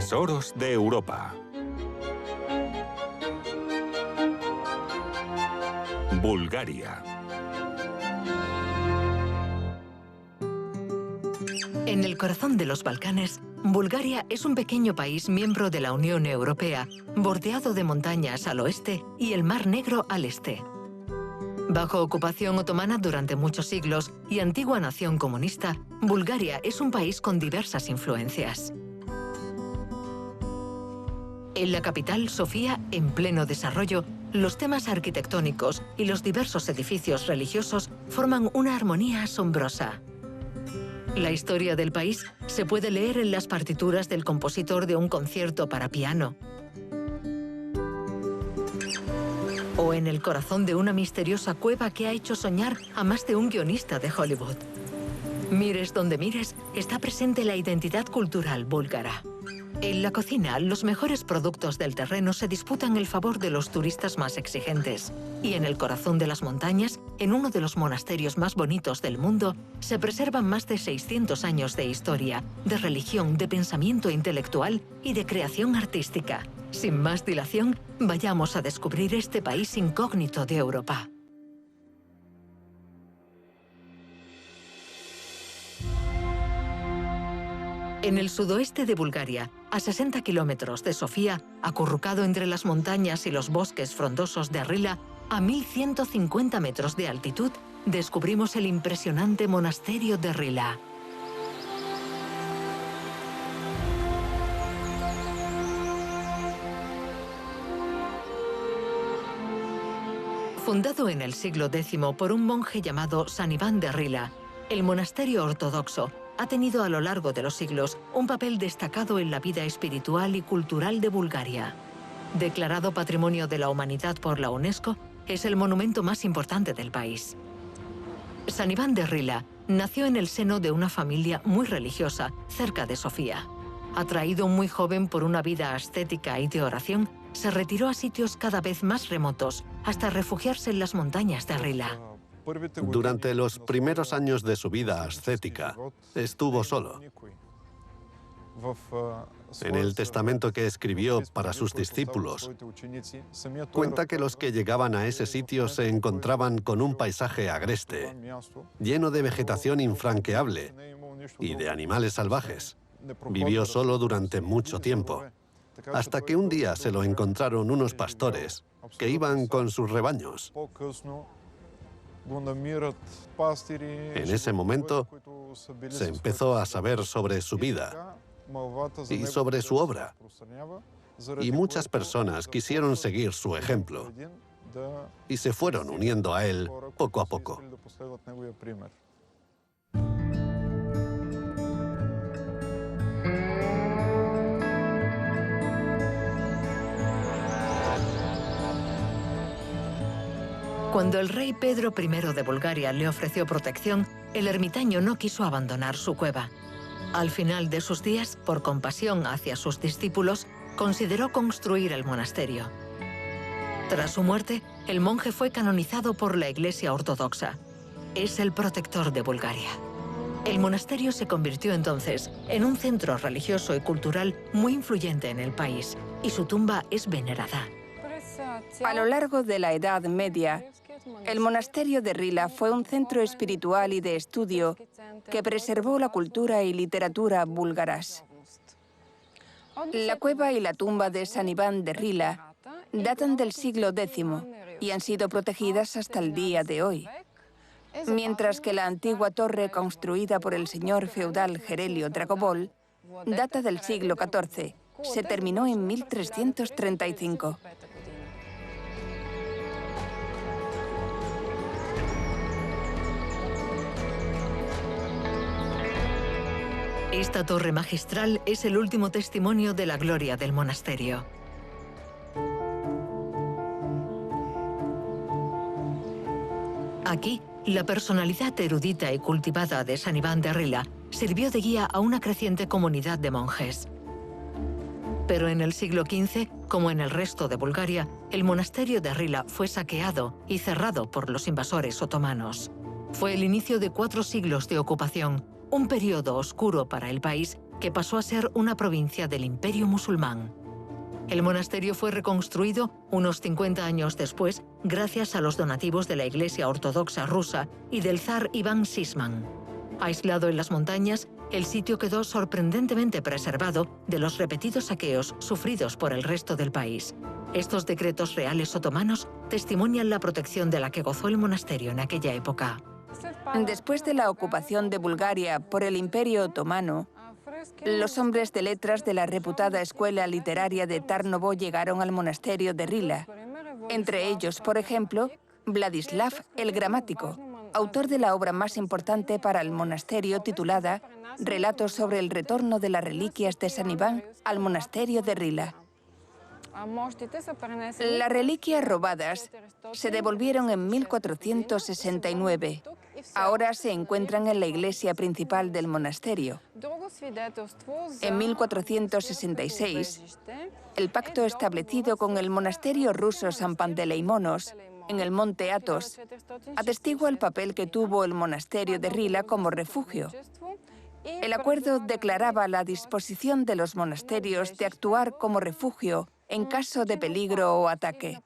Tesoros de Europa. Bulgaria. En el corazón de los Balcanes, Bulgaria es un pequeño país miembro de la Unión Europea, bordeado de montañas al oeste y el Mar Negro al este. Bajo ocupación otomana durante muchos siglos y antigua nación comunista, Bulgaria es un país con diversas influencias. En la capital, Sofía, en pleno desarrollo, los temas arquitectónicos y los diversos edificios religiosos forman una armonía asombrosa. La historia del país se puede leer en las partituras del compositor de un concierto para piano, o en el corazón de una misteriosa cueva que ha hecho soñar a más de un guionista de Hollywood. Mires donde mires, está presente la identidad cultural búlgara. En la cocina, los mejores productos del terreno se disputan el favor de los turistas más exigentes. Y en el corazón de las montañas, en uno de los monasterios más bonitos del mundo, se preservan más de 600 años de historia, de religión, de pensamiento intelectual y de creación artística. Sin más dilación, vayamos a descubrir este país incógnito de Europa. En el sudoeste de Bulgaria, a 60 kilómetros de Sofía, acurrucado entre las montañas y los bosques frondosos de Rila, a 1150 metros de altitud, descubrimos el impresionante monasterio de Rila. Fundado en el siglo X por un monje llamado San Iván de Rila, el monasterio ortodoxo ha tenido a lo largo de los siglos un papel destacado en la vida espiritual y cultural de Bulgaria. Declarado Patrimonio de la Humanidad por la UNESCO, es el monumento más importante del país. San Iván de Rila nació en el seno de una familia muy religiosa, cerca de Sofía. Atraído muy joven por una vida ascética y de oración, se retiró a sitios cada vez más remotos, hasta refugiarse en las montañas de Rila. Durante los primeros años de su vida ascética, estuvo solo. En el testamento que escribió para sus discípulos, cuenta que los que llegaban a ese sitio se encontraban con un paisaje agreste, lleno de vegetación infranqueable y de animales salvajes. Vivió solo durante mucho tiempo, hasta que un día se lo encontraron unos pastores que iban con sus rebaños. En ese momento se empezó a saber sobre su vida y sobre su obra, y muchas personas quisieron seguir su ejemplo y se fueron uniendo a él poco a poco. Cuando el rey Pedro I de Bulgaria le ofreció protección, el ermitaño no quiso abandonar su cueva. Al final de sus días, por compasión hacia sus discípulos, consideró construir el monasterio. Tras su muerte, el monje fue canonizado por la Iglesia Ortodoxa. Es el protector de Bulgaria. El monasterio se convirtió entonces en un centro religioso y cultural muy influyente en el país, y su tumba es venerada. A lo largo de la Edad Media, el monasterio de Rila fue un centro espiritual y de estudio que preservó la cultura y literatura búlgaras. La cueva y la tumba de San Iván de Rila datan del siglo X y han sido protegidas hasta el día de hoy, mientras que la antigua torre construida por el señor feudal Gerelio Dragobol data del siglo XIV. Se terminó en 1335. Esta torre magistral es el último testimonio de la gloria del monasterio. Aquí, la personalidad erudita y cultivada de San Iván de Rila sirvió de guía a una creciente comunidad de monjes. Pero en el siglo XV, como en el resto de Bulgaria, el monasterio de Rila fue saqueado y cerrado por los invasores otomanos. Fue el inicio de 4 siglos de ocupación, un periodo oscuro para el país que pasó a ser una provincia del Imperio musulmán. El monasterio fue reconstruido unos 50 años después gracias a los donativos de la Iglesia Ortodoxa rusa y del zar Iván Sisman. Aislado en las montañas, el sitio quedó sorprendentemente preservado de los repetidos saqueos sufridos por el resto del país. Estos decretos reales otomanos testimonian la protección de la que gozó el monasterio en aquella época. Después de la ocupación de Bulgaria por el Imperio Otomano, los hombres de letras de la reputada escuela literaria de Tarnovo llegaron al monasterio de Rila. Entre ellos, por ejemplo, Vladislav el Gramático, autor de la obra más importante para el monasterio titulada Relatos sobre el retorno de las reliquias de San Iván al monasterio de Rila. Las reliquias robadas se devolvieron en 1469. Ahora se encuentran en la iglesia principal del monasterio. En 1466, el pacto establecido con el monasterio ruso San Panteleimonos en el monte Athos atestigua el papel que tuvo el monasterio de Rila como refugio. El acuerdo declaraba la disposición de los monasterios de actuar como refugio en caso de peligro o ataque.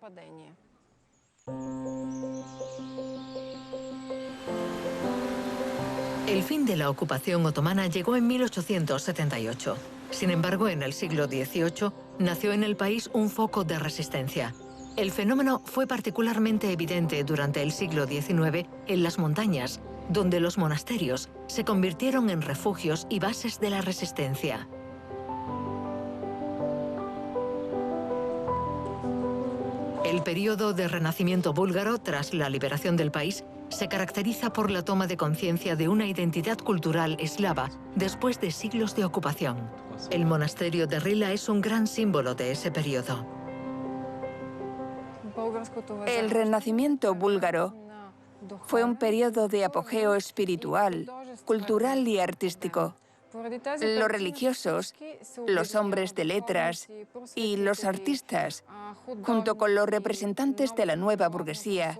El fin de la ocupación otomana llegó en 1878. Sin embargo, en el siglo XVIII nació en el país un foco de resistencia. El fenómeno fue particularmente evidente durante el siglo XIX en las montañas, donde los monasterios se convirtieron en refugios y bases de la resistencia. El período de renacimiento búlgaro tras la liberación del país se caracteriza por la toma de conciencia de una identidad cultural eslava después de siglos de ocupación. El monasterio de Rila es un gran símbolo de ese periodo. El renacimiento búlgaro fue un periodo de apogeo espiritual, cultural y artístico. Los religiosos, los hombres de letras y los artistas, junto con los representantes de la nueva burguesía,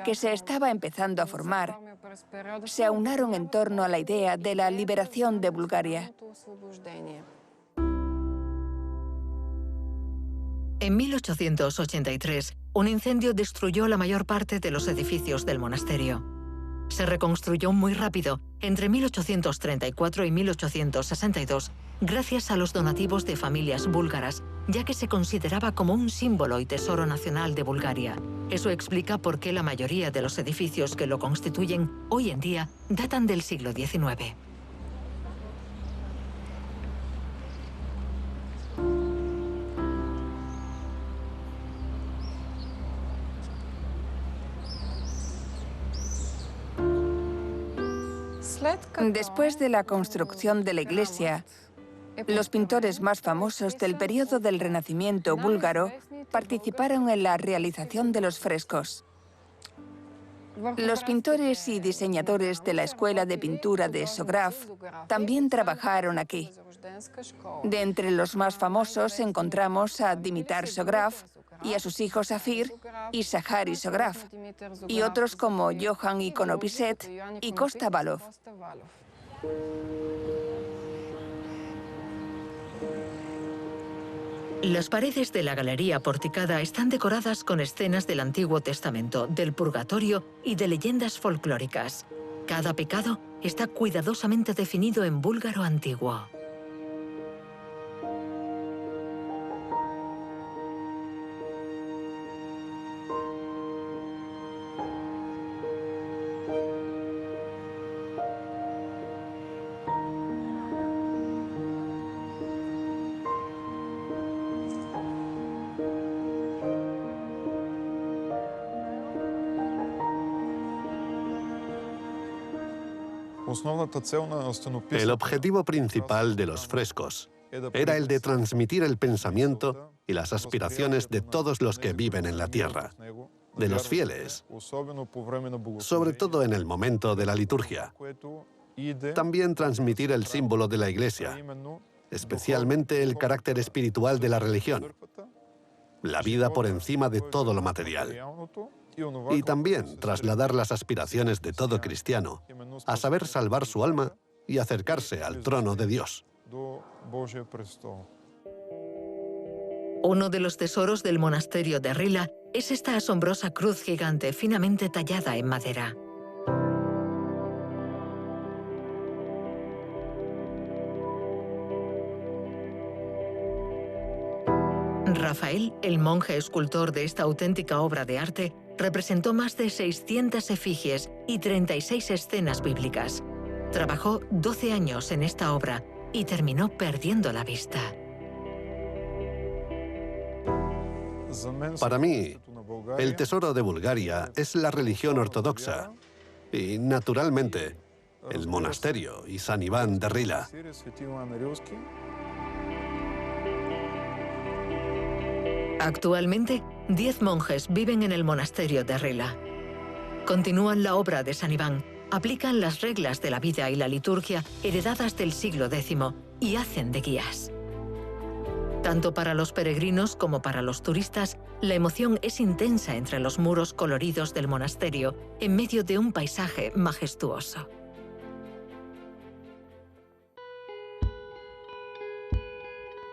que se estaba empezando a formar, se aunaron en torno a la idea de la liberación de Bulgaria. En 1883, un incendio destruyó la mayor parte de los edificios del monasterio. Se reconstruyó muy rápido, entre 1834 y 1862, gracias a los donativos de familias búlgaras, ya que se consideraba como un símbolo y tesoro nacional de Bulgaria. Eso explica por qué la mayoría de los edificios que lo constituyen hoy en día datan del siglo XIX. Después de la construcción de la iglesia, los pintores más famosos del periodo del Renacimiento búlgaro participaron en la realización de los frescos. Los pintores y diseñadores de la Escuela de Pintura de Sograf también trabajaron aquí. De entre los más famosos encontramos a Dimitar Sograf y a sus hijos Safir y Sahari Sograf, y otros como Johann Ikonopiset y Kosta Valov. Las paredes de la galería porticada están decoradas con escenas del Antiguo Testamento, del Purgatorio y de leyendas folclóricas. Cada pecado está cuidadosamente definido en búlgaro antiguo. El objetivo principal de los frescos era el de transmitir el pensamiento y las aspiraciones de todos los que viven en la tierra, de los fieles, sobre todo en el momento de la liturgia. También transmitir el símbolo de la Iglesia, especialmente el carácter espiritual de la religión, la vida por encima de todo lo material. Y también trasladar las aspiraciones de todo cristiano a saber salvar su alma y acercarse al trono de Dios. Uno de los tesoros del monasterio de Rila es esta asombrosa cruz gigante finamente tallada en madera. Rafael, el monje escultor de esta auténtica obra de arte, representó más de 600 efigies y 36 escenas bíblicas. Trabajó 12 años en esta obra y terminó perdiendo la vista. Para mí, el tesoro de Bulgaria es la religión ortodoxa y, naturalmente, el monasterio y San Iván de Rila. Actualmente, 10 monjes viven en el monasterio de Rila. Continúan la obra de San Iván, aplican las reglas de la vida y la liturgia heredadas del siglo X y hacen de guías. Tanto para los peregrinos como para los turistas, la emoción es intensa entre los muros coloridos del monasterio en medio de un paisaje majestuoso.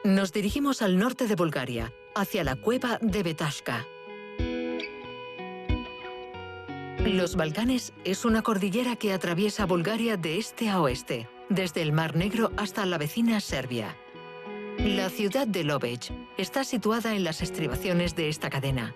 Nos dirigimos al norte de Bulgaria, hacia la cueva de Betashka. Los Balcanes es una cordillera que atraviesa Bulgaria de este a oeste, desde el Mar Negro hasta la vecina Serbia. La ciudad de Lovech está situada en las estribaciones de esta cadena.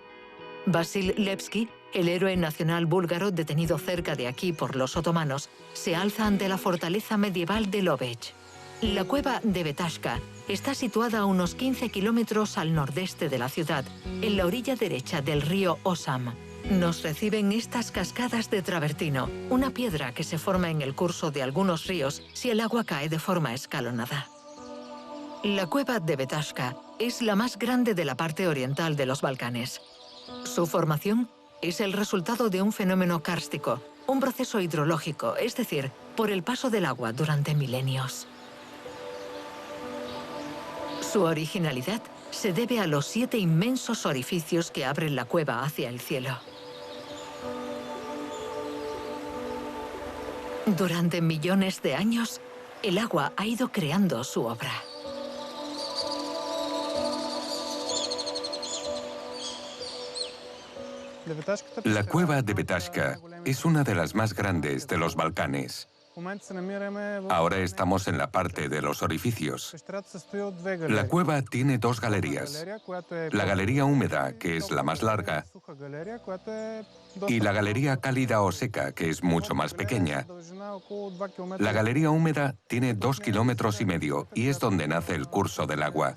Vasil Levski, el héroe nacional búlgaro detenido cerca de aquí por los otomanos, se alza ante la fortaleza medieval de Lovech. La cueva de Betashka está situada a unos 15 kilómetros al nordeste de la ciudad, en la orilla derecha del río Osam. Nos reciben estas cascadas de travertino, una piedra que se forma en el curso de algunos ríos si el agua cae de forma escalonada. La cueva de Betashka es la más grande de la parte oriental de los Balcanes. Su formación es el resultado de un fenómeno kárstico, un proceso hidrológico, es decir, por el paso del agua durante milenios. Su originalidad se debe a los 7 inmensos orificios que abren la cueva hacia el cielo. Durante millones de años, el agua ha ido creando su obra. La cueva de Betashka es una de las más grandes de los Balcanes. Ahora estamos en la parte de los orificios. La cueva tiene 2 galerías. La galería húmeda, que es la más larga, y la galería cálida o seca, que es mucho más pequeña. La galería húmeda tiene 2,5 kilómetros y es donde nace el curso del agua.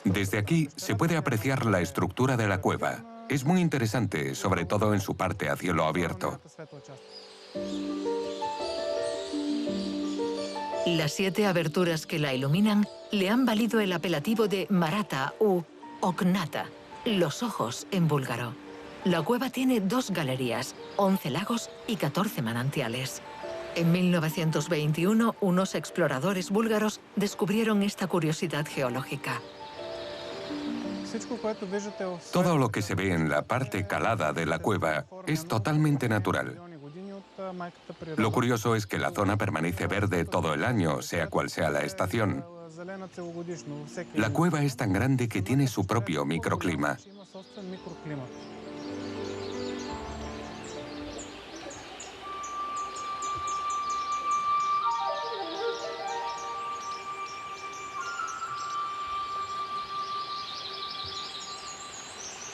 Desde aquí se puede apreciar la estructura de la cueva. Es muy interesante, sobre todo en su parte a cielo abierto. Las 7 aberturas que la iluminan le han valido el apelativo de Marata u Oknata, los ojos en búlgaro. La cueva tiene 2 galerías, 11 lagos y 14 manantiales. En 1921, unos exploradores búlgaros descubrieron esta curiosidad geológica. Todo lo que se ve en la parte calada de la cueva es totalmente natural. Lo curioso es que la zona permanece verde todo el año, sea cual sea la estación. La cueva es tan grande que tiene su propio microclima.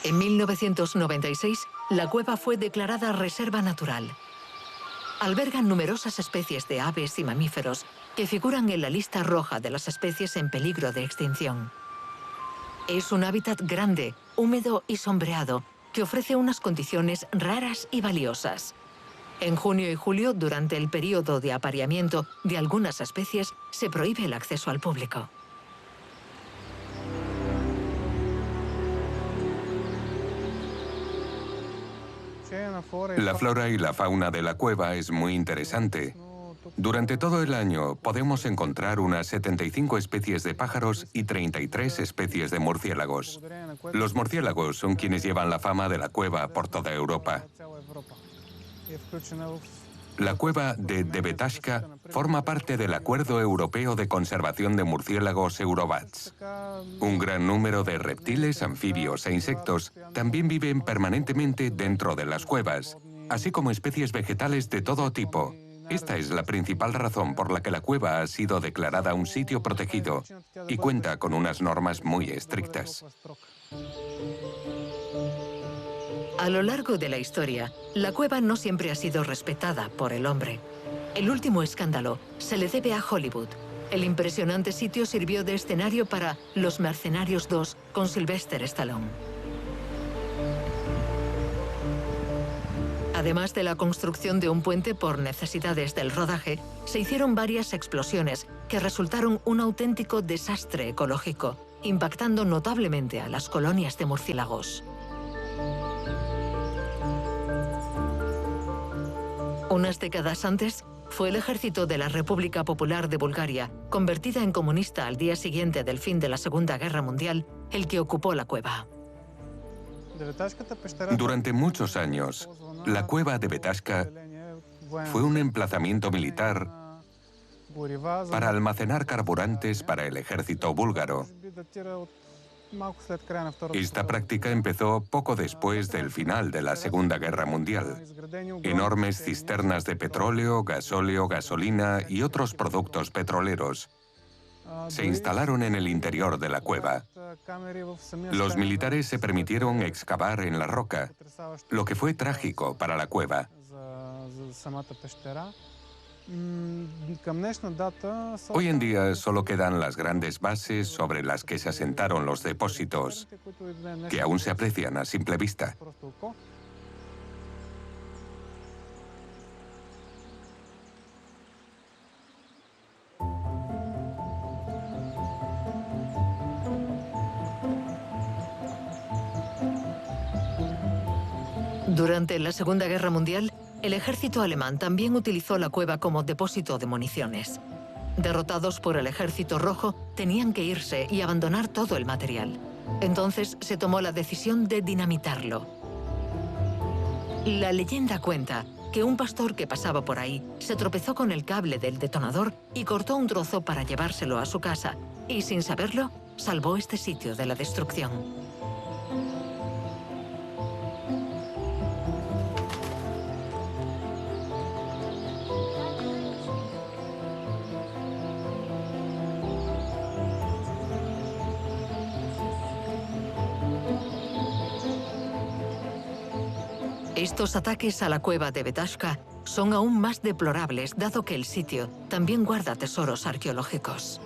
En 1996, la cueva fue declarada reserva natural. Albergan numerosas especies de aves y mamíferos que figuran en la lista roja de las especies en peligro de extinción. Es un hábitat grande, húmedo y sombreado que ofrece unas condiciones raras y valiosas. En junio y julio, durante el periodo de apareamiento de algunas especies, se prohíbe el acceso al público. La flora y la fauna de la cueva es muy interesante. Durante todo el año podemos encontrar unas 75 especies de pájaros y 33 especies de murciélagos. Los murciélagos son quienes llevan la fama de la cueva por toda Europa. La cueva de Debetashka forma parte del Acuerdo Europeo de Conservación de Murciélagos Eurobats. Un gran número de reptiles, anfibios e insectos también viven permanentemente dentro de las cuevas, así como especies vegetales de todo tipo. Esta es la principal razón por la que la cueva ha sido declarada un sitio protegido y cuenta con unas normas muy estrictas. A lo largo de la historia, la cueva no siempre ha sido respetada por el hombre. El último escándalo se le debe a Hollywood. El impresionante sitio sirvió de escenario para Los Mercenarios 2 con Sylvester Stallone. Además de la construcción de un puente por necesidades del rodaje, se hicieron varias explosiones que resultaron un auténtico desastre ecológico, impactando notablemente a las colonias de murciélagos. Unas décadas antes, fue el ejército de la República Popular de Bulgaria, convertida en comunista al día siguiente del fin de la Segunda Guerra Mundial, el que ocupó la cueva. Durante muchos años, la cueva de Debetashka fue un emplazamiento militar para almacenar carburantes para el ejército búlgaro. Esta práctica empezó poco después del final de la Segunda Guerra Mundial. Enormes cisternas de petróleo, gasóleo, gasolina y otros productos petroleros se instalaron en el interior de la cueva. Los militares se permitieron excavar en la roca, lo que fue trágico para la cueva. Hoy en día solo quedan las grandes bases sobre las que se asentaron los depósitos, que aún se aprecian a simple vista. Durante la Segunda Guerra Mundial, el ejército alemán también utilizó la cueva como depósito de municiones. Derrotados por el Ejército Rojo, tenían que irse y abandonar todo el material. Entonces se tomó la decisión de dinamitarlo. La leyenda cuenta que un pastor que pasaba por ahí se tropezó con el cable del detonador y cortó un trozo para llevárselo a su casa, y sin saberlo, salvó este sitio de la destrucción. Estos ataques a la cueva de Debetashka son aún más deplorables, dado que el sitio también guarda tesoros arqueológicos.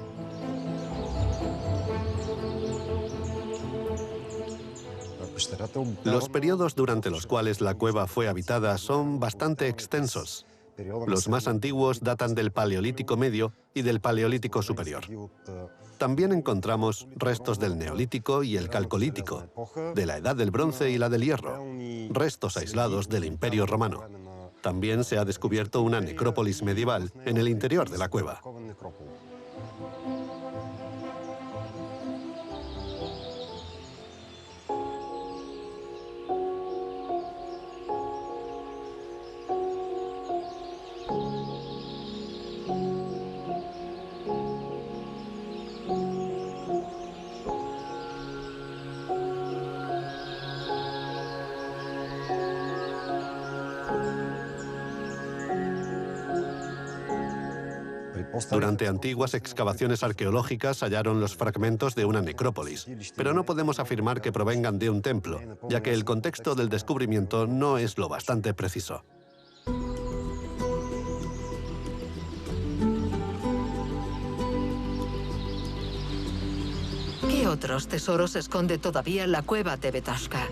Los periodos durante los cuales la cueva fue habitada son bastante extensos. Los más antiguos datan del Paleolítico Medio y del Paleolítico Superior. También encontramos restos del Neolítico y el Calcolítico, de la Edad del Bronce y la del Hierro, restos aislados del Imperio Romano. También se ha descubierto una necrópolis medieval en el interior de la cueva. Durante antiguas excavaciones arqueológicas hallaron los fragmentos de una necrópolis, pero no podemos afirmar que provengan de un templo, ya que el contexto del descubrimiento no es lo bastante preciso. ¿Qué otros tesoros esconde todavía la cueva de Debetashka?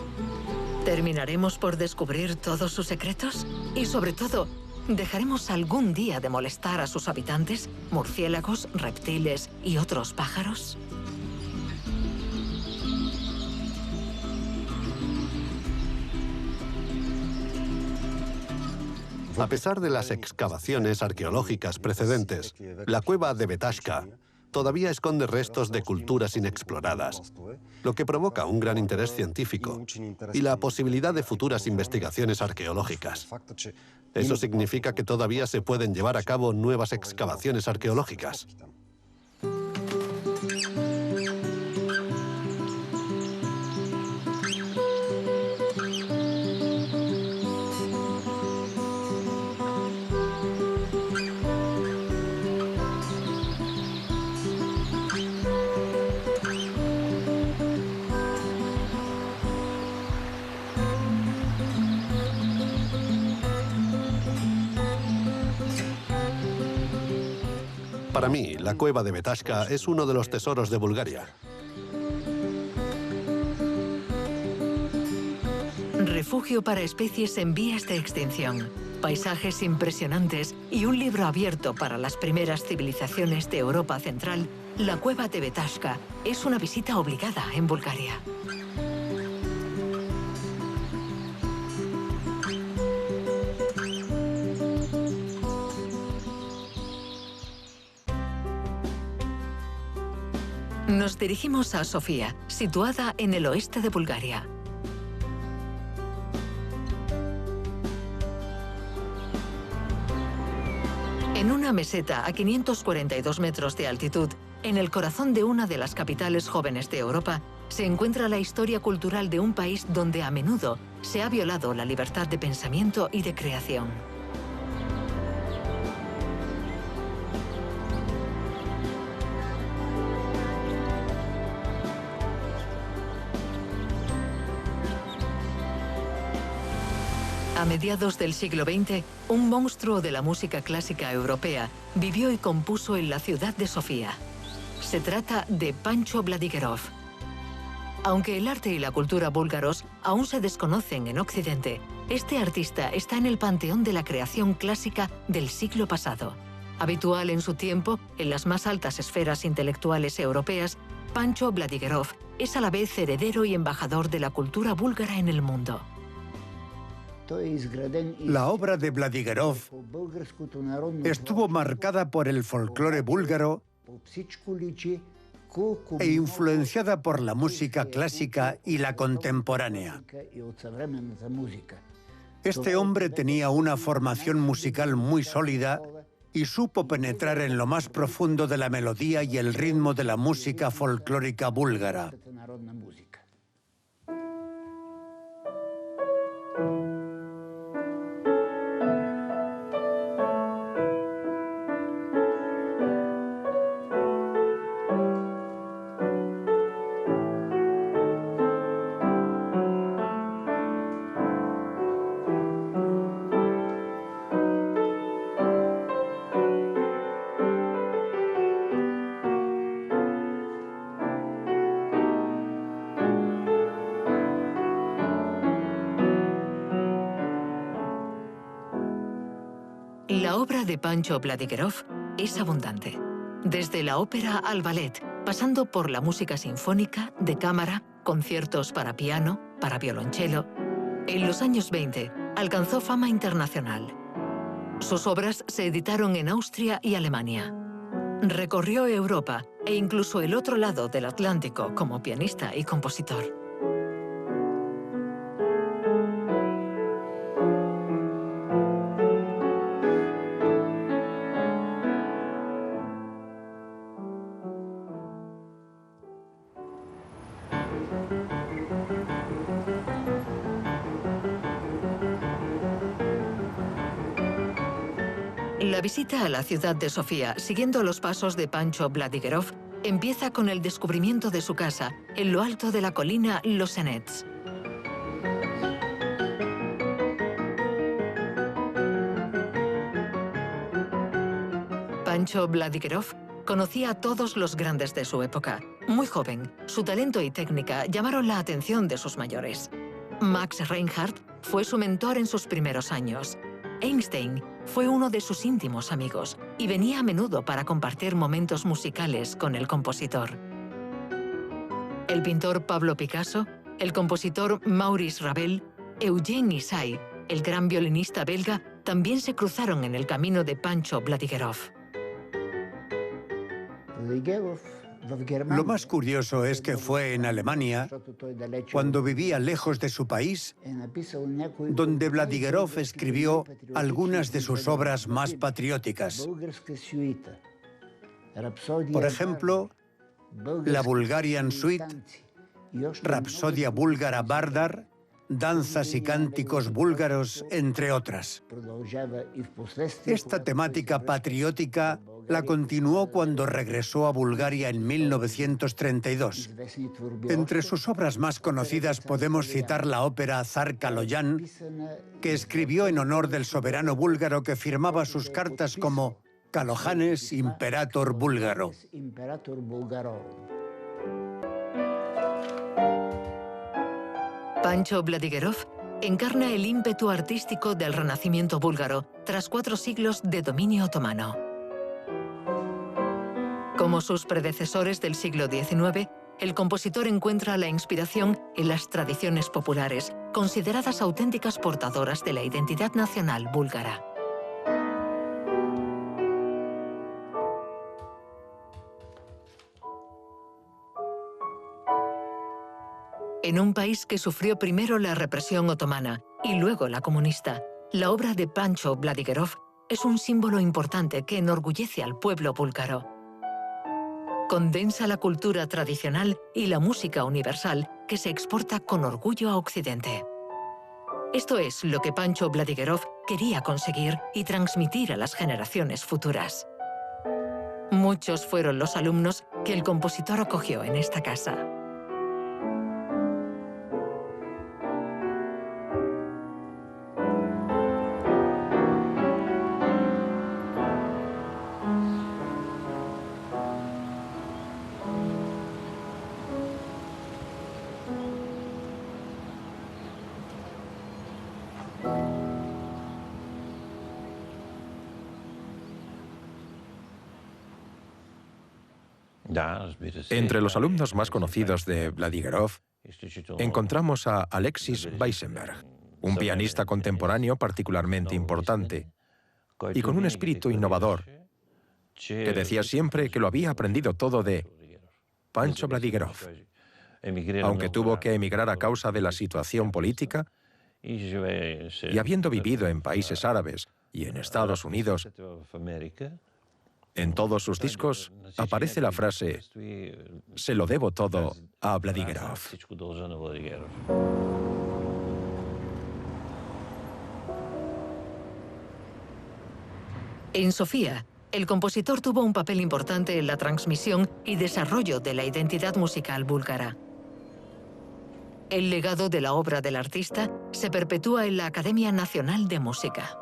¿Terminaremos por descubrir todos sus secretos? Y sobre todo, ¿dejaremos algún día de molestar a sus habitantes, murciélagos, reptiles y otros pájaros? A pesar de las excavaciones arqueológicas precedentes, la cueva de Debetashka todavía esconde restos de culturas inexploradas, lo que provoca un gran interés científico y la posibilidad de futuras investigaciones arqueológicas. Eso significa que todavía se pueden llevar a cabo nuevas excavaciones arqueológicas. Para mí, la cueva de Betashka es uno de los tesoros de Bulgaria. Refugio para especies en vías de extinción, paisajes impresionantes y un libro abierto para las primeras civilizaciones de Europa Central, la cueva de Betashka es una visita obligada en Bulgaria. Nos dirigimos a Sofía, situada en el oeste de Bulgaria. En una meseta a 542 metros de altitud, en el corazón de una de las capitales jóvenes de Europa, se encuentra la historia cultural de un país donde a menudo se ha violado la libertad de pensamiento y de creación. A mediados del siglo XX, un monstruo de la música clásica europea vivió y compuso en la ciudad de Sofía. Se trata de Pancho Vladigerov. Aunque el arte y la cultura búlgaros aún se desconocen en Occidente, este artista está en el panteón de la creación clásica del siglo pasado. Habitual en su tiempo, en las más altas esferas intelectuales europeas, Pancho Vladigerov es a la vez heredero y embajador de la cultura búlgara en el mundo. La obra de Vladigerov estuvo marcada por el folclore búlgaro e influenciada por la música clásica y la contemporánea. Este hombre tenía una formación musical muy sólida y supo penetrar en lo más profundo de la melodía y el ritmo de la música folclórica búlgara. La obra de Pancho Vladigerov es abundante. Desde la ópera al ballet, pasando por la música sinfónica, de cámara, conciertos para piano, para violonchelo. En los años 20 alcanzó fama internacional. Sus obras se editaron en Austria y Alemania. Recorrió Europa e incluso el otro lado del Atlántico como pianista y compositor. La visita a la ciudad de Sofía, siguiendo los pasos de Pancho Vladigerov, empieza con el descubrimiento de su casa en lo alto de la colina Losenets. Pancho Vladigerov conocía a todos los grandes de su época. Muy joven, su talento y técnica llamaron la atención de sus mayores. Max Reinhardt fue su mentor en sus primeros años. Einstein fue uno de sus íntimos amigos y venía a menudo para compartir momentos musicales con el compositor. El pintor Pablo Picasso, el compositor Maurice Ravel, Eugène Ysaÿe, el gran violinista belga, también se cruzaron en el camino de Pancho Vladigerov. Lo más curioso es que fue en Alemania, cuando vivía lejos de su país, donde Vladigerov escribió algunas de sus obras más patrióticas. Por ejemplo, la Bulgarian Suite, Rapsodia búlgara Vardar, danzas y cánticos búlgaros, entre otras. Esta temática patriótica la continuó cuando regresó a Bulgaria en 1932. Entre sus obras más conocidas podemos citar la ópera Zar Kaloyan, que escribió en honor del soberano búlgaro que firmaba sus cartas como Kalojanes Imperator Búlgaro. Pancho Vladigerov encarna el ímpetu artístico del renacimiento búlgaro tras 4 siglos de dominio otomano. Como sus predecesores del siglo XIX, el compositor encuentra la inspiración en las tradiciones populares, consideradas auténticas portadoras de la identidad nacional búlgara. En un país que sufrió primero la represión otomana y luego la comunista, la obra de Pancho Vladigerov es un símbolo importante que enorgullece al pueblo búlgaro. Condensa la cultura tradicional y la música universal que se exporta con orgullo a Occidente. Esto es lo que Pancho Vladigerov quería conseguir y transmitir a las generaciones futuras. Muchos fueron los alumnos que el compositor acogió en esta casa. Entre los alumnos más conocidos de Vladigerov encontramos a Alexis Weissenberg, un pianista contemporáneo particularmente importante y con un espíritu innovador, que decía siempre que lo había aprendido todo de Pancho Vladigerov, aunque tuvo que emigrar a causa de la situación política y habiendo vivido en países árabes y en Estados Unidos. En todos sus discos aparece la frase «Se lo debo todo a Vladigerov». En Sofía, el compositor tuvo un papel importante en la transmisión y desarrollo de la identidad musical búlgara. El legado de la obra del artista se perpetúa en la Academia Nacional de Música.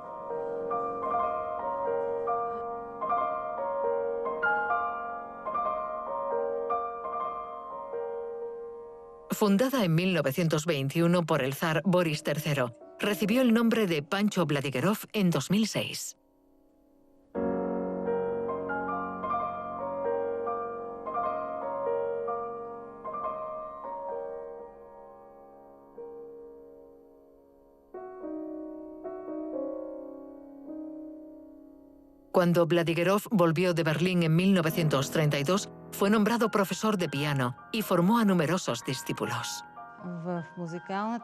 Fundada en 1921 por el zar Boris III, recibió el nombre de Pancho Vladigerov en 2006. Cuando Vladigerov volvió de Berlín en 1932, fue nombrado profesor de piano y formó a numerosos discípulos.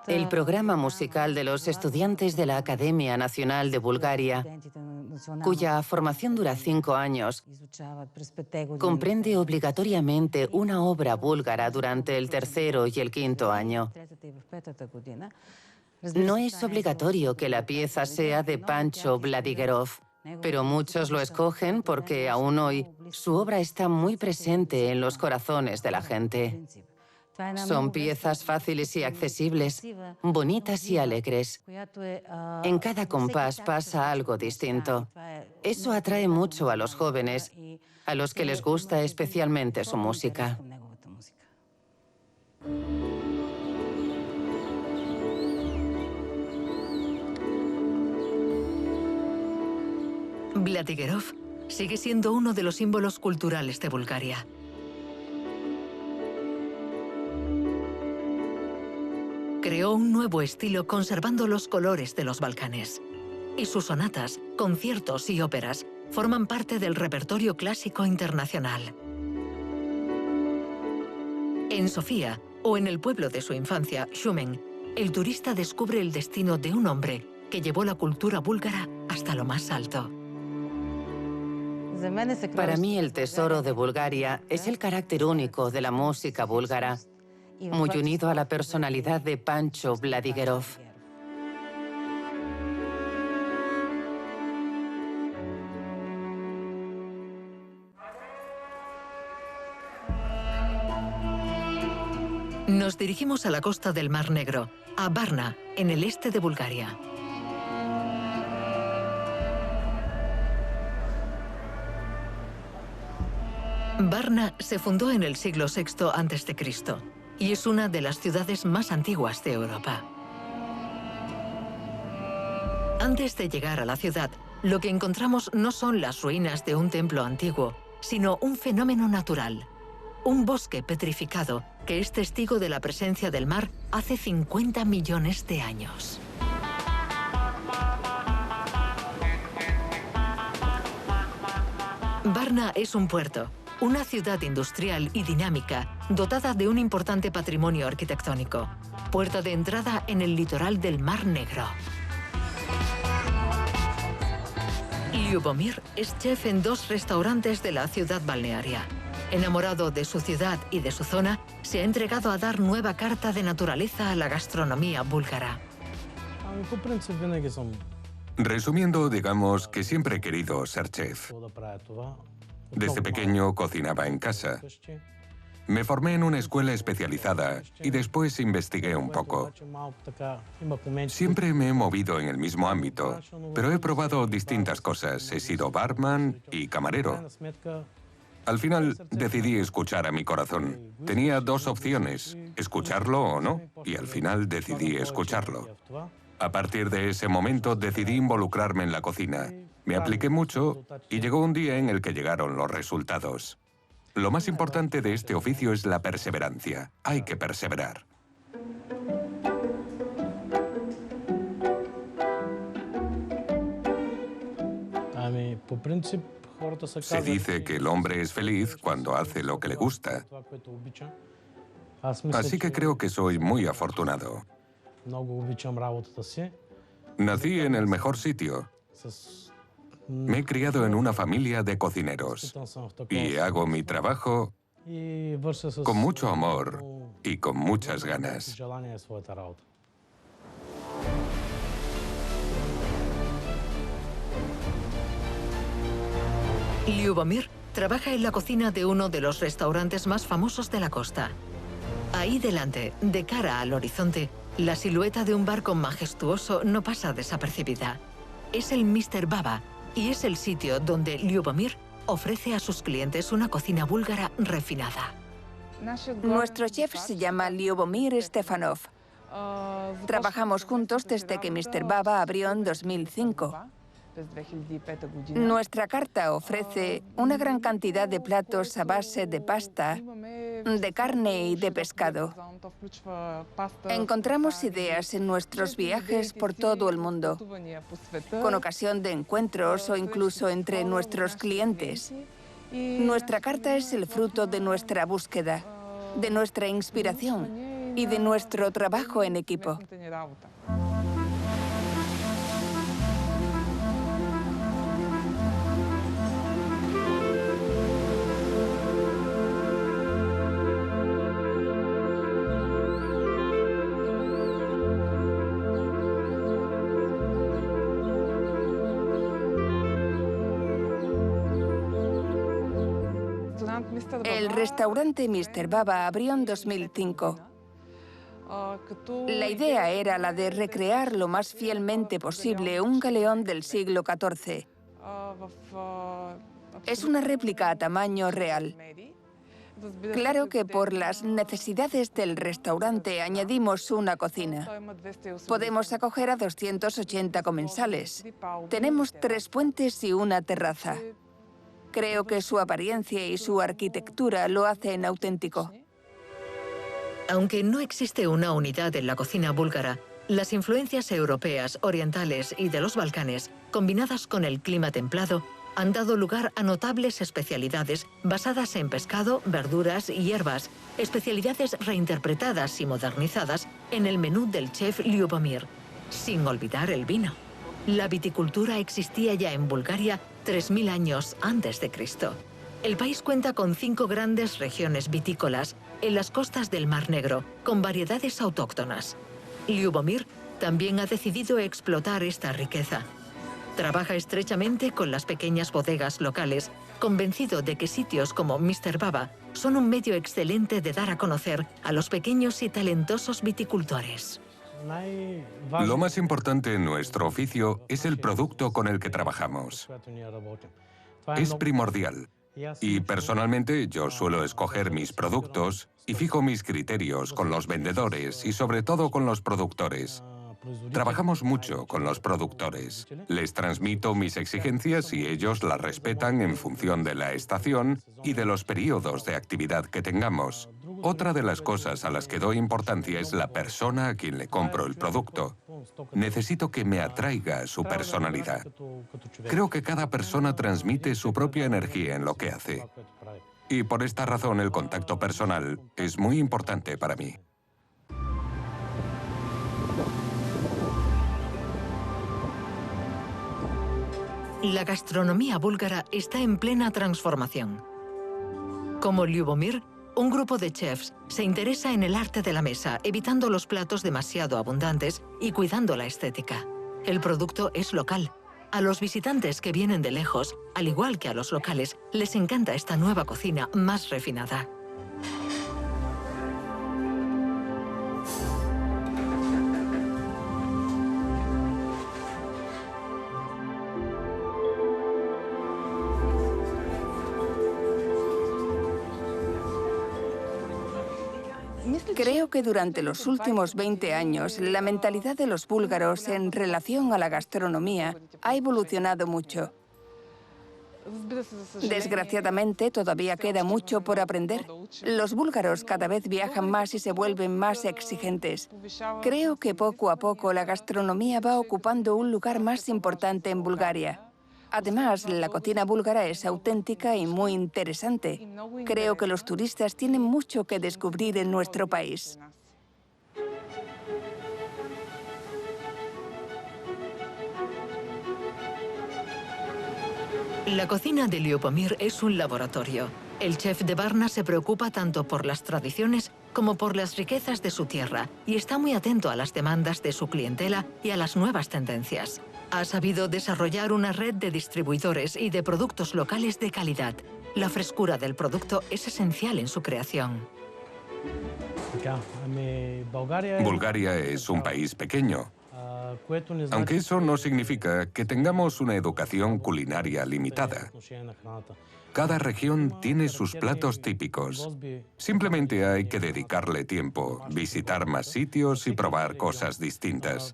El programa musical de los estudiantes de la Academia Nacional de Bulgaria, cuya formación dura 5 años, comprende obligatoriamente una obra búlgara durante el 3.º y el 5.º año. No es obligatorio que la pieza sea de Pancho Vladigerov, pero muchos lo escogen porque aún hoy su obra está muy presente en los corazones de la gente. Son piezas fáciles y accesibles, bonitas y alegres. En cada compás pasa algo distinto. Eso atrae mucho a los jóvenes, a los que les gusta especialmente su música. Vladigerov sigue siendo uno de los símbolos culturales de Bulgaria. Creó un nuevo estilo conservando los colores de los Balcanes. Y sus sonatas, conciertos y óperas forman parte del repertorio clásico internacional. En Sofía, o en el pueblo de su infancia, Shumen, el turista descubre el destino de un hombre que llevó la cultura búlgara hasta lo más alto. Para mí el tesoro de Bulgaria es el carácter único de la música búlgara, muy unido a la personalidad de Pancho Vladigerov. Nos dirigimos a la costa del Mar Negro, a Varna, en el este de Bulgaria. Varna se fundó en el siglo VI a.C. y es una de las ciudades más antiguas de Europa. Antes de llegar a la ciudad, lo que encontramos no son las ruinas de un templo antiguo, sino un fenómeno natural. Un bosque petrificado que es testigo de la presencia del mar hace 50 millones de años. Varna es un puerto, una ciudad industrial y dinámica, dotada de un importante patrimonio arquitectónico, puerta de entrada en el litoral del Mar Negro. Lyubomir es chef en 2 restaurantes de la ciudad balnearia. Enamorado de su ciudad y de su zona, se ha entregado a dar nueva carta de naturaleza a la gastronomía búlgara. Resumiendo, digamos que siempre he querido ser chef. Desde pequeño cocinaba en casa. Me formé en una escuela especializada y después investigué un poco. Siempre me he movido en el mismo ámbito, pero he probado distintas cosas. He sido barman y camarero. Al final decidí escuchar a mi corazón. Tenía 2 opciones, escucharlo o no, y al final decidí escucharlo. A partir de ese momento decidí involucrarme en la cocina. Me apliqué mucho y llegó un día en el que llegaron los resultados. Lo más importante de este oficio es la perseverancia. Hay que perseverar. Se dice que el hombre es feliz cuando hace lo que le gusta. Así que creo que soy muy afortunado. Nací en el mejor sitio. Me he criado en una familia de cocineros y hago mi trabajo con mucho amor y con muchas ganas. Lyubomir trabaja en la cocina de uno de los restaurantes más famosos de la costa. Ahí delante, de cara al horizonte, la silueta de un barco majestuoso no pasa desapercibida. Es el Mr. Baba y es el sitio donde Lyubomir ofrece a sus clientes una cocina búlgara refinada. Nuestro chef se llama Lyubomir Stefanov. Trabajamos juntos desde que Mr. Baba abrió en 2005. Nuestra carta ofrece una gran cantidad de platos a base de pasta, de carne y de pescado. Encontramos ideas en nuestros viajes por todo el mundo, con ocasión de encuentros o incluso entre nuestros clientes. Nuestra carta es el fruto de nuestra búsqueda, de nuestra inspiración y de nuestro trabajo en equipo. El restaurante Mr. Baba abrió en 2005. La idea era la de recrear lo más fielmente posible un galeón del siglo XIV. Es una réplica a tamaño real. Claro que por las necesidades del restaurante añadimos una cocina. Podemos acoger a 280 comensales. Tenemos 3 puentes y una terraza. Creo que su apariencia y su arquitectura lo hacen auténtico. Aunque no existe una unidad en la cocina búlgara, las influencias europeas, orientales y de los Balcanes, combinadas con el clima templado, han dado lugar a notables especialidades basadas en pescado, verduras y hierbas, especialidades reinterpretadas y modernizadas en el menú del chef Lyubomir, sin olvidar el vino. La viticultura existía ya en Bulgaria 3000 años antes de Cristo. El país cuenta con 5 grandes regiones vitícolas en las costas del Mar Negro, con variedades autóctonas. Lyubomir también ha decidido explotar esta riqueza. Trabaja estrechamente con las pequeñas bodegas locales, convencido de que sitios como Mr. Baba son un medio excelente de dar a conocer a los pequeños y talentosos viticultores. Lo más importante en nuestro oficio es el producto con el que trabajamos. Es primordial. Y personalmente yo suelo escoger mis productos y fijo mis criterios con los vendedores y sobre todo con los productores. Trabajamos mucho con los productores. Les transmito mis exigencias y ellos las respetan en función de la estación y de los periodos de actividad que tengamos. Otra de las cosas a las que doy importancia es la persona a quien le compro el producto. Necesito que me atraiga su personalidad. Creo que cada persona transmite su propia energía en lo que hace. Y por esta razón el contacto personal es muy importante para mí. La gastronomía búlgara está en plena transformación. Como Lyubomir, un grupo de chefs se interesa en el arte de la mesa, evitando los platos demasiado abundantes y cuidando la estética. El producto es local. A los visitantes que vienen de lejos, al igual que a los locales, les encanta esta nueva cocina más refinada. Creo que durante los últimos 20 años, la mentalidad de los búlgaros en relación a la gastronomía ha evolucionado mucho. Desgraciadamente, todavía queda mucho por aprender. Los búlgaros cada vez viajan más y se vuelven más exigentes. Creo que poco a poco la gastronomía va ocupando un lugar más importante en Bulgaria. Además, la cocina búlgara es auténtica y muy interesante. Creo que los turistas tienen mucho que descubrir en nuestro país. La cocina de Lyubomir es un laboratorio. El chef de Varna se preocupa tanto por las tradiciones como por las riquezas de su tierra y está muy atento a las demandas de su clientela y a las nuevas tendencias. Ha sabido desarrollar una red de distribuidores y de productos locales de calidad. La frescura del producto es esencial en su creación. Bulgaria es un país pequeño, aunque eso no significa que tengamos una educación culinaria limitada. Cada región tiene sus platos típicos. Simplemente hay que dedicarle tiempo, visitar más sitios y probar cosas distintas.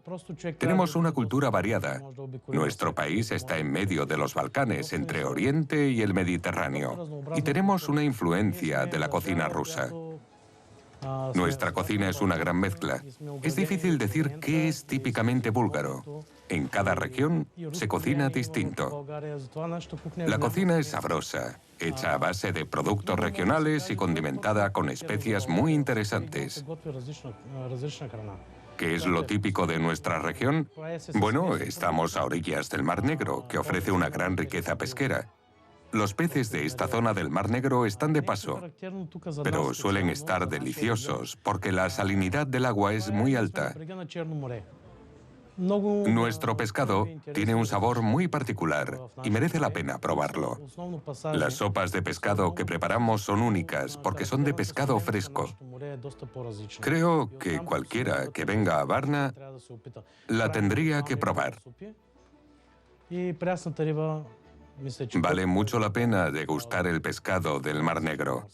Tenemos una cultura variada. Nuestro país está en medio de los Balcanes, entre Oriente y el Mediterráneo, y tenemos una influencia de la cocina rusa. Nuestra cocina es una gran mezcla. Es difícil decir qué es típicamente búlgaro. En cada región se cocina distinto. La cocina es sabrosa, hecha a base de productos regionales y condimentada con especias muy interesantes. ¿Qué es lo típico de nuestra región? Bueno, estamos a orillas del Mar Negro, que ofrece una gran riqueza pesquera. Los peces de esta zona del Mar Negro están de paso, pero suelen estar deliciosos porque la salinidad del agua es muy alta. Nuestro pescado tiene un sabor muy particular y merece la pena probarlo. Las sopas de pescado que preparamos son únicas porque son de pescado fresco. Creo que cualquiera que venga a Varna la tendría que probar. Vale mucho la pena degustar el pescado del Mar Negro.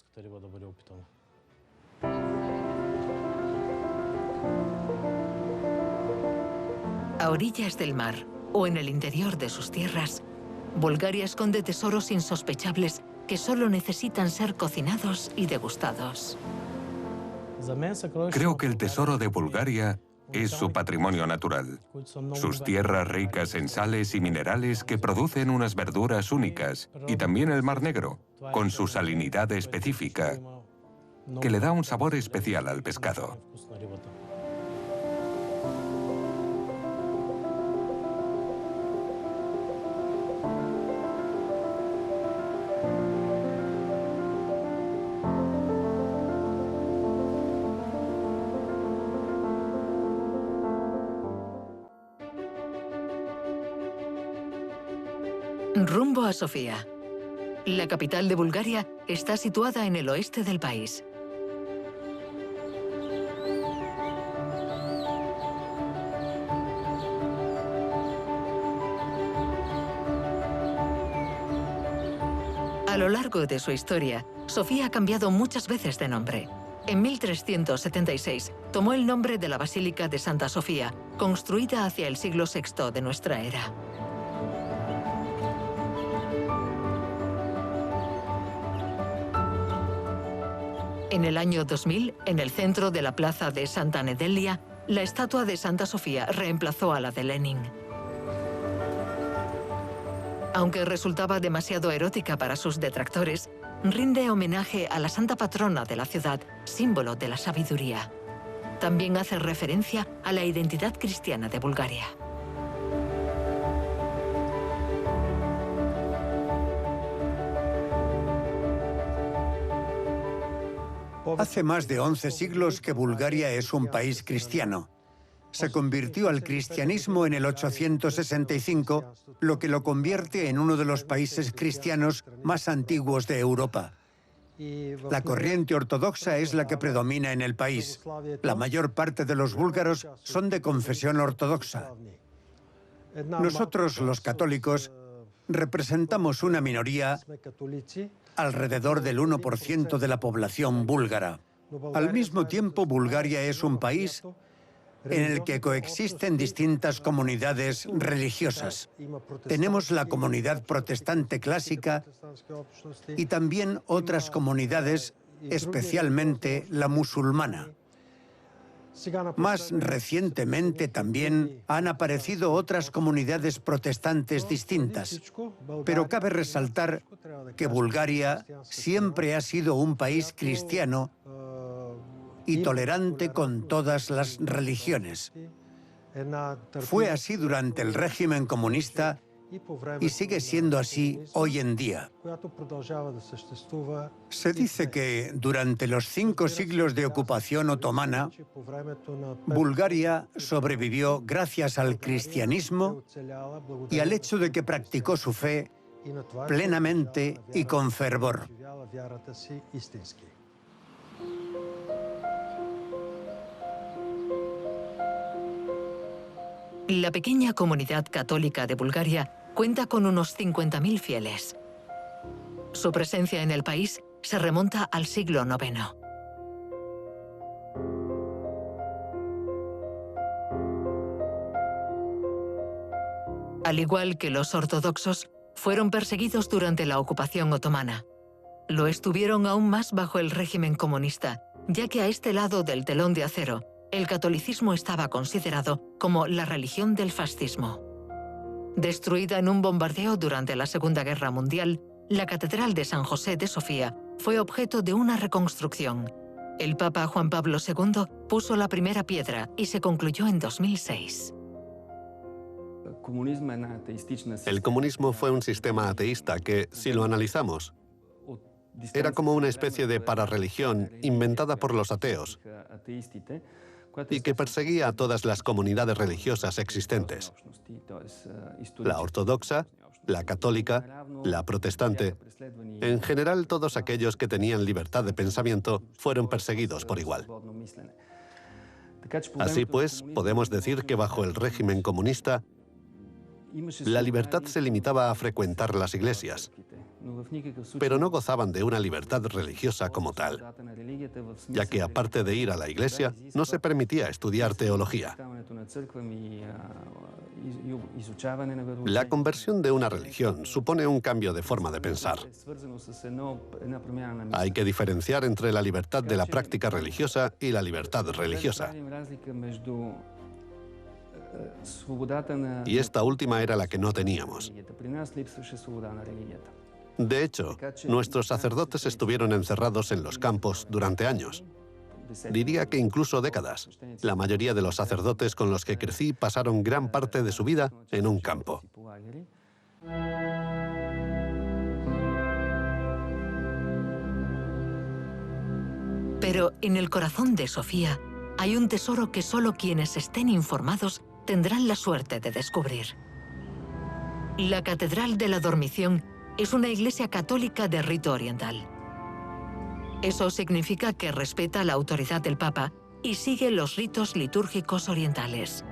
A orillas del mar o en el interior de sus tierras, Bulgaria esconde tesoros insospechables que solo necesitan ser cocinados y degustados. Creo que el tesoro de Bulgaria es su patrimonio natural. Sus tierras ricas en sales y minerales que producen unas verduras únicas, y también el Mar Negro, con su salinidad específica, que le da un sabor especial al pescado. Rumbo a Sofía. La capital de Bulgaria está situada en el oeste del país. A lo largo de su historia, Sofía ha cambiado muchas veces de nombre. En 1376 tomó el nombre de la Basílica de Santa Sofía, construida hacia el siglo VI de nuestra era. En el año 2000, en el centro de la plaza de Santa Nedelya, la estatua de Santa Sofía reemplazó a la de Lenin. Aunque resultaba demasiado erótica para sus detractores, rinde homenaje a la santa patrona de la ciudad, símbolo de la sabiduría. También hace referencia a la identidad cristiana de Bulgaria. Hace más de 11 siglos que Bulgaria es un país cristiano. Se convirtió al cristianismo en el 865, lo que lo convierte en uno de los países cristianos más antiguos de Europa. La corriente ortodoxa es la que predomina en el país. La mayor parte de los búlgaros son de confesión ortodoxa. Nosotros, los católicos, representamos una minoría alrededor del 1% de la población búlgara. Al mismo tiempo, Bulgaria es un país en el que coexisten distintas comunidades religiosas. Tenemos la comunidad protestante clásica y también otras comunidades, especialmente la musulmana. Más recientemente también han aparecido otras comunidades protestantes distintas, pero cabe resaltar que Bulgaria siempre ha sido un país cristiano y tolerante con todas las religiones. Fue así durante el régimen comunista y sigue siendo así hoy en día. Se dice que durante los 5 siglos de ocupación otomana, Bulgaria sobrevivió gracias al cristianismo y al hecho de que practicó su fe plenamente y con fervor. La pequeña comunidad católica de Bulgaria cuenta con unos 50.000 fieles. Su presencia en el país se remonta al siglo IX. Al igual que los ortodoxos, fueron perseguidos durante la ocupación otomana. Lo estuvieron aún más bajo el régimen comunista, ya que a este lado del telón de acero, el catolicismo estaba considerado como la religión del fascismo. Destruida en un bombardeo durante la Segunda Guerra Mundial, la Catedral de San José de Sofía fue objeto de una reconstrucción. El Papa Juan Pablo II puso la primera piedra y se concluyó en 2006. El comunismo fue un sistema ateísta que, si lo analizamos, era como una especie de pararreligión inventada por los ateos y que perseguía a todas las comunidades religiosas existentes. La ortodoxa, la católica, la protestante. En general, todos aquellos que tenían libertad de pensamiento fueron perseguidos por igual. Así pues, podemos decir que bajo el régimen comunista, la libertad se limitaba a frecuentar las iglesias. pero no gozaban de una libertad religiosa como tal, ya que aparte de ir a la iglesia, no se permitía estudiar teología. La conversión de una religión supone un cambio de forma de pensar. Hay que diferenciar entre la libertad de la práctica religiosa y la libertad religiosa. Y esta última era la que no teníamos. De hecho, nuestros sacerdotes estuvieron encerrados en los campos durante años. Diría que incluso décadas. La mayoría de los sacerdotes con los que crecí pasaron gran parte de su vida en un campo. Pero en el corazón de Sofía hay un tesoro que solo quienes estén informados tendrán la suerte de descubrir. La Catedral de la Dormición es una iglesia católica de rito oriental. Eso significa que respeta la autoridad del Papa y sigue los ritos litúrgicos orientales.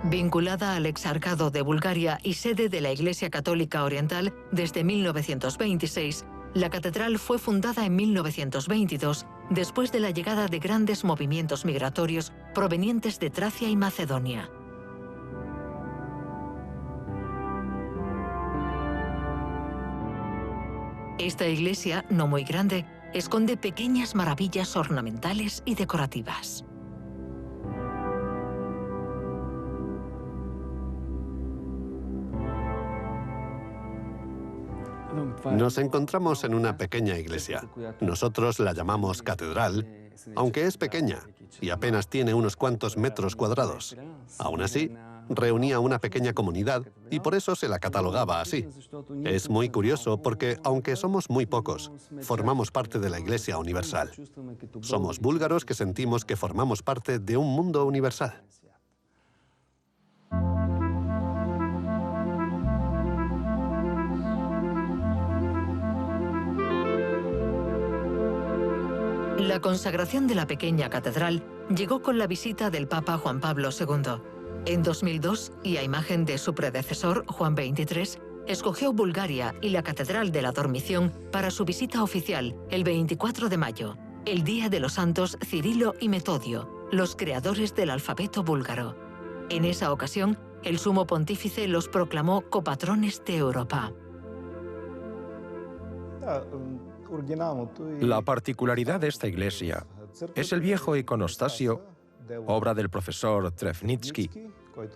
Vinculada al Exarcado de Bulgaria y sede de la Iglesia Católica Oriental desde 1926, la catedral fue fundada en 1922 después de la llegada de grandes movimientos migratorios provenientes de Tracia y Macedonia. Esta iglesia, no muy grande, esconde pequeñas maravillas ornamentales y decorativas. Nos encontramos en una pequeña iglesia. Nosotros la llamamos catedral, aunque es pequeña y apenas tiene unos cuantos metros cuadrados. Aún así, reunía una pequeña comunidad y por eso se la catalogaba así. Es muy curioso porque, aunque somos muy pocos, formamos parte de la Iglesia Universal. Somos búlgaros que sentimos que formamos parte de un mundo universal. La consagración de la pequeña catedral llegó con la visita del Papa Juan Pablo II. En 2002, y a imagen de su predecesor, Juan XXIII, escogió Bulgaria y la Catedral de la Dormición para su visita oficial el 24 de mayo, el día de los santos Cirilo y Metodio, los creadores del alfabeto búlgaro. En esa ocasión, el sumo pontífice los proclamó copatrones de Europa. La particularidad de esta iglesia es el viejo iconostasio, obra del profesor Trefnitsky,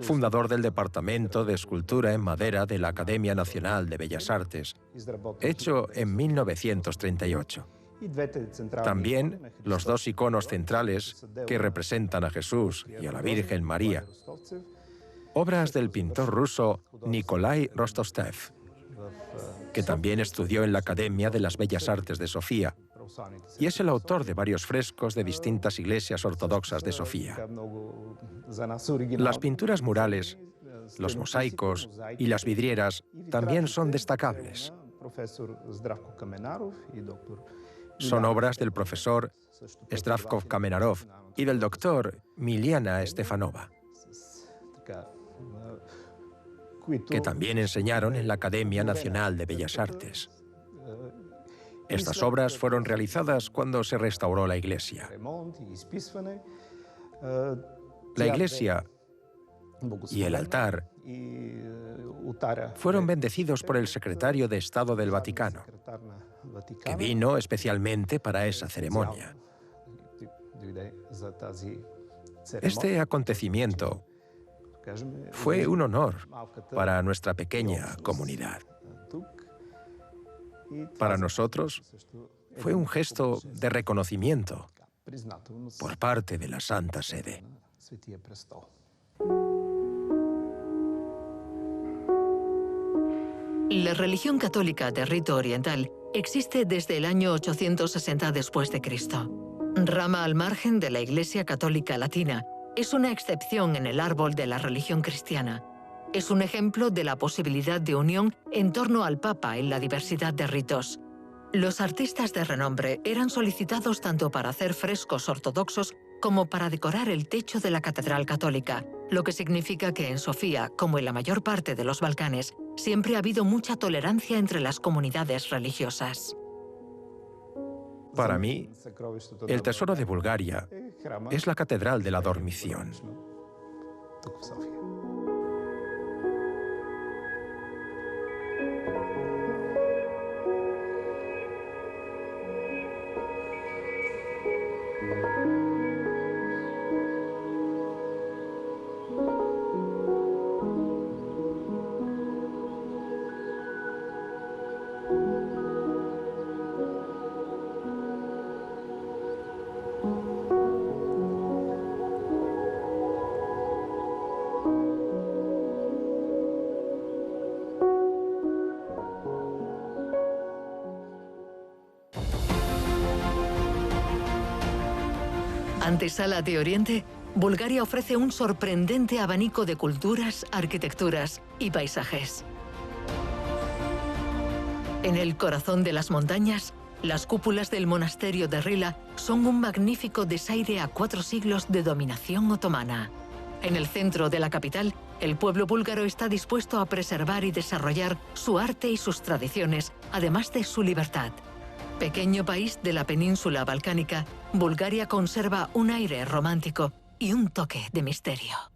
fundador del Departamento de Escultura en Madera de la Academia Nacional de Bellas Artes, hecho en 1938. También los dos iconos centrales que representan a Jesús y a la Virgen María, obras del pintor ruso Nikolai Rostostev, que también estudió en la Academia de las Bellas Artes de Sofía, y es el autor de varios frescos de distintas iglesias ortodoxas de Sofía. Las pinturas murales, los mosaicos y las vidrieras también son destacables. Son obras del profesor Zdravkov Kamenarov y del doctor Miliana Stefanova, que también enseñaron en la Academia Nacional de Bellas Artes. Estas obras fueron realizadas cuando se restauró la iglesia. La iglesia y el altar fueron bendecidos por el secretario de Estado del Vaticano, que vino especialmente para esa ceremonia. Este acontecimiento fue un honor para nuestra pequeña comunidad. Para nosotros, fue un gesto de reconocimiento por parte de la Santa Sede. La religión católica de rito oriental existe desde el año 860 después de Cristo. Rama al margen de la Iglesia Católica Latina, es una excepción en el árbol de la religión cristiana. Es un ejemplo de la posibilidad de unión en torno al Papa en la diversidad de ritos. Los artistas de renombre eran solicitados tanto para hacer frescos ortodoxos como para decorar el techo de la Catedral Católica, lo que significa que en Sofía, como en la mayor parte de los Balcanes, siempre ha habido mucha tolerancia entre las comunidades religiosas. Para mí, el tesoro de Bulgaria es la Catedral de la Dormición. Antesala de Oriente, Bulgaria ofrece un sorprendente abanico de culturas, arquitecturas y paisajes. En el corazón de las montañas, las cúpulas del monasterio de Rila son un magnífico desaire a 4 siglos de dominación otomana. En el centro de la capital, el pueblo búlgaro está dispuesto a preservar y desarrollar su arte y sus tradiciones, además de su libertad. Pequeño país de la península balcánica, Bulgaria conserva un aire romántico y un toque de misterio.